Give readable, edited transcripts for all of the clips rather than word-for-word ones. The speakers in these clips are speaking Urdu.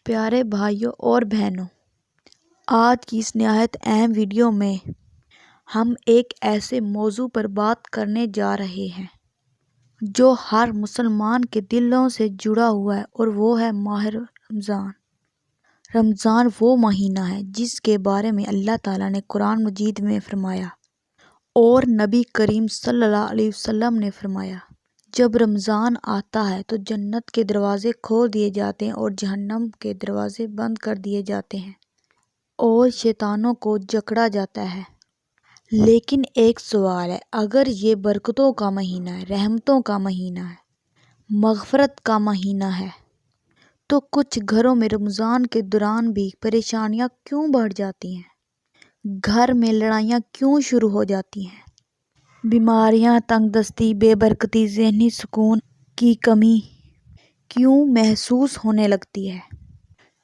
پیارے بھائیوں اور بہنوں، آج کی اس نہایت اہم ویڈیو میں ہم ایک ایسے موضوع پر بات کرنے جا رہے ہیں جو ہر مسلمان کے دلوں سے جڑا ہوا ہے، اور وہ ہے ماہ رمضان۔ رمضان وہ مہینہ ہے جس کے بارے میں اللہ تعالیٰ نے قرآن مجید میں فرمایا اور نبی کریم صلی اللہ علیہ وسلم نے فرمایا، جب رمضان آتا ہے تو جنت کے دروازے کھول دیے جاتے ہیں اور جہنم کے دروازے بند کر دیے جاتے ہیں اور شیطانوں کو جکڑا جاتا ہے۔ لیکن ایک سوال ہے، اگر یہ برکتوں کا مہینہ ہے، رحمتوں کا مہینہ ہے، مغفرت کا مہینہ ہے، تو کچھ گھروں میں رمضان کے دوران بھی پریشانیاں کیوں بڑھ جاتی ہیں؟ گھر میں لڑائیاں کیوں شروع ہو جاتی ہیں؟ بیماریاں، تنگ دستی، بے برکتی، ذہنی سکون کی کمی کیوں محسوس ہونے لگتی ہے؟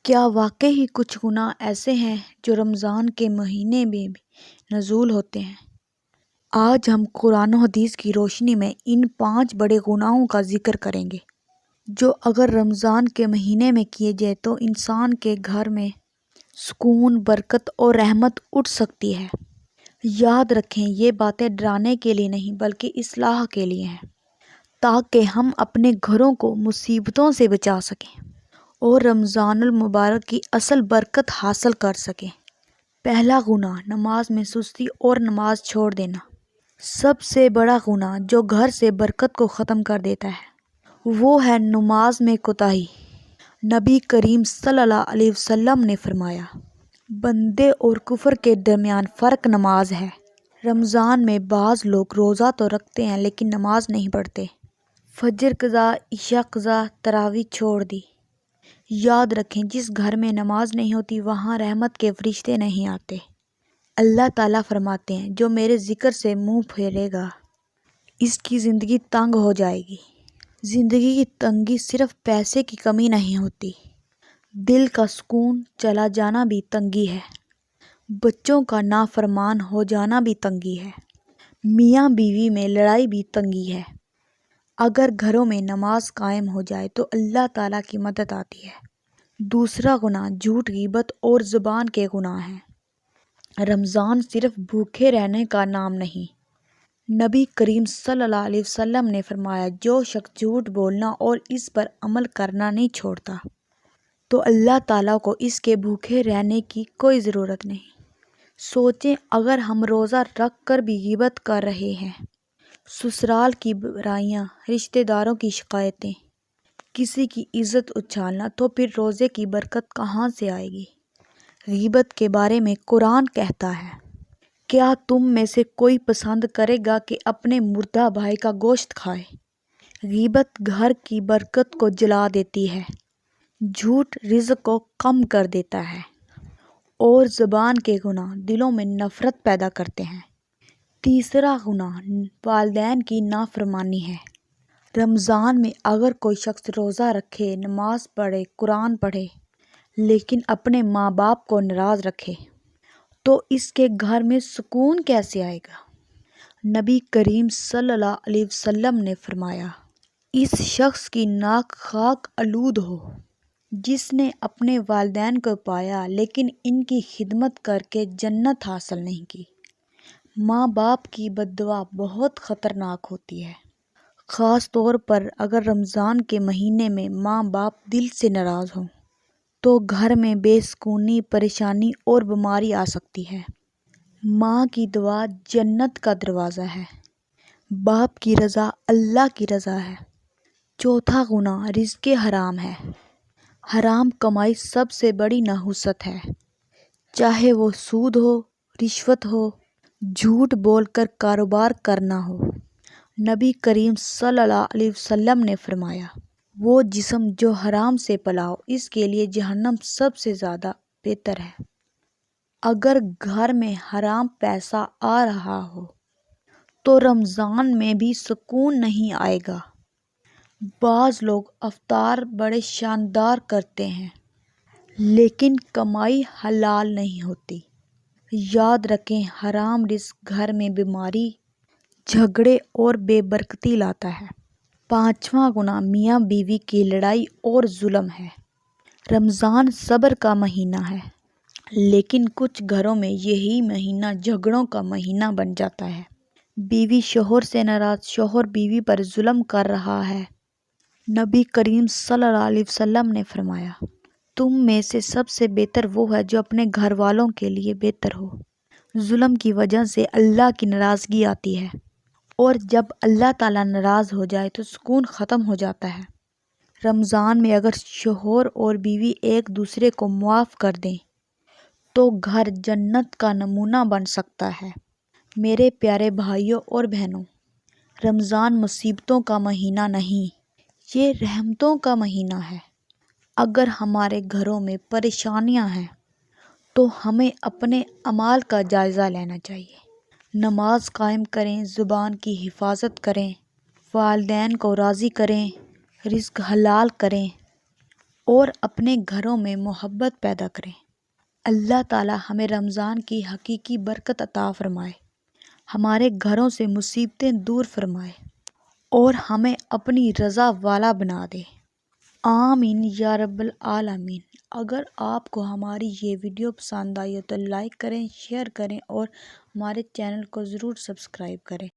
کیا واقعی کچھ گناہ ایسے ہیں جو رمضان کے مہینے میں بھی نزول ہوتے ہیں؟ آج ہم قرآن و حدیث کی روشنی میں ان 5 بڑے گناہوں کا ذکر کریں گے جو اگر رمضان کے مہینے میں کیے جائے تو انسان کے گھر میں سکون، برکت اور رحمت اٹھ سکتی ہے۔ یاد رکھیں، یہ باتیں ڈرانے کے لیے نہیں بلکہ اصلاح کے لیے ہیں، تاکہ ہم اپنے گھروں کو مصیبتوں سے بچا سکیں اور رمضان المبارک کی اصل برکت حاصل کر سکیں۔ پہلا گناہ، نماز میں سستی اور نماز چھوڑ دینا۔ سب سے بڑا گناہ جو گھر سے برکت کو ختم کر دیتا ہے وہ ہے نماز میں کوتاہی۔ نبی کریم صلی اللہ علیہ وسلم نے فرمایا، بندے اور کفر کے درمیان فرق نماز ہے۔ رمضان میں بعض لوگ روزہ تو رکھتے ہیں لیکن نماز نہیں پڑھتے۔ فجر قضا، عشاء قضا، تراویح چھوڑ دی۔ یاد رکھیں، جس گھر میں نماز نہیں ہوتی وہاں رحمت کے فرشتے نہیں آتے۔ اللہ تعالیٰ فرماتے ہیں، جو میرے ذکر سے منہ پھیرے گا اس کی زندگی تنگ ہو جائے گی۔ زندگی کی تنگی صرف پیسے کی کمی نہیں ہوتی، دل کا سکون چلا جانا بھی تنگی ہے، بچوں کا نافرمان ہو جانا بھی تنگی ہے، میاں بیوی میں لڑائی بھی تنگی ہے۔ اگر گھروں میں نماز قائم ہو جائے تو اللہ تعالیٰ کی مدد آتی ہے۔ دوسرا گناہ، جھوٹ، غیبت اور زبان کے گناہ ہیں۔ رمضان صرف بھوکے رہنے کا نام نہیں۔ نبی کریم صلی اللہ علیہ وسلم نے فرمایا، جو شخص جھوٹ بولنا اور اس پر عمل کرنا نہیں چھوڑتا تو اللہ تعالیٰ کو اس کے بھوکے رہنے کی کوئی ضرورت نہیں۔ سوچیں، اگر ہم روزہ رکھ کر بھی غیبت کر رہے ہیں، سسرال کی برائیاں، رشتہ داروں کی شکایتیں، کسی کی عزت اچھالنا، تو پھر روزے کی برکت کہاں سے آئے گی؟ غیبت کے بارے میں قرآن کہتا ہے، کیا تم میں سے کوئی پسند کرے گا کہ اپنے مردہ بھائی کا گوشت کھائے؟ غیبت گھر کی برکت کو جلا دیتی ہے، جھوٹ رزق کو کم کر دیتا ہے، اور زبان کے گناہ دلوں میں نفرت پیدا کرتے ہیں۔ تیسرا گناہ، والدین کی نافرمانی ہے۔ رمضان میں اگر کوئی شخص روزہ رکھے، نماز پڑھے، قرآن پڑھے، لیکن اپنے ماں باپ کو ناراض رکھے تو اس کے گھر میں سکون کیسے آئے گا؟ نبی کریم صلی اللہ علیہ وسلم نے فرمایا، اس شخص کی ناک خاک آلود ہو جس نے اپنے والدین کو پایا لیکن ان کی خدمت کر کے جنت حاصل نہیں کی۔ ماں باپ کی بد دعا بہت خطرناک ہوتی ہے، خاص طور پر اگر رمضان کے مہینے میں ماں باپ دل سے ناراض ہوں تو گھر میں بے سکونی، پریشانی اور بیماری آ سکتی ہے۔ ماں کی دعا جنت کا دروازہ ہے، باپ کی رضا اللہ کی رضا ہے۔ چوتھا گناہ، رزق حرام ہے۔ حرام کمائی سب سے بڑی نحوست ہے، چاہے وہ سود ہو، رشوت ہو، جھوٹ بول کر کاروبار کرنا ہو۔ نبی کریم صلی اللہ علیہ وسلم نے فرمایا، وہ جسم جو حرام سے پلا ہو اس کے لیے جہنم سب سے زیادہ بہتر ہے۔ اگر گھر میں حرام پیسہ آ رہا ہو تو رمضان میں بھی سکون نہیں آئے گا۔ بعض لوگ افطار بڑے شاندار کرتے ہیں لیکن کمائی حلال نہیں ہوتی۔ یاد رکھیں، حرام رزق گھر میں بیماری، جھگڑے اور بے برکتی لاتا ہے۔ پانچواں گناہ، میاں بیوی کی لڑائی اور ظلم ہے۔ رمضان صبر کا مہینہ ہے، لیکن کچھ گھروں میں یہی مہینہ جھگڑوں کا مہینہ بن جاتا ہے۔ بیوی شوہر سے ناراض، شوہر بیوی پر ظلم کر رہا ہے۔ نبی کریم صلی اللہ علیہ وسلم نے فرمایا، تم میں سے سب سے بہتر وہ ہے جو اپنے گھر والوں کے لیے بہتر ہو۔ ظلم کی وجہ سے اللہ کی ناراضگی آتی ہے، اور جب اللہ تعالیٰ ناراض ہو جائے تو سکون ختم ہو جاتا ہے۔ رمضان میں اگر شوہر اور بیوی ایک دوسرے کو معاف کر دیں تو گھر جنت کا نمونہ بن سکتا ہے۔ میرے پیارے بھائیوں اور بہنوں، رمضان مصیبتوں کا مہینہ نہیں، یہ رحمتوں کا مہینہ ہے۔ اگر ہمارے گھروں میں پریشانیاں ہیں تو ہمیں اپنے اعمال کا جائزہ لینا چاہیے۔ نماز قائم کریں، زبان کی حفاظت کریں، والدین کو راضی کریں، رزق حلال کریں اور اپنے گھروں میں محبت پیدا کریں۔ اللہ تعالیٰ ہمیں رمضان کی حقیقی برکت عطا فرمائے، ہمارے گھروں سے مصیبتیں دور فرمائے اور ہمیں اپنی رضا والا بنا دے۔ آمین یا رب العالمین۔ اگر آپ کو ہماری یہ ویڈیو پسند آئی ہے تو لائک کریں، شیئر کریں اور ہمارے چینل کو ضرور سبسکرائب کریں۔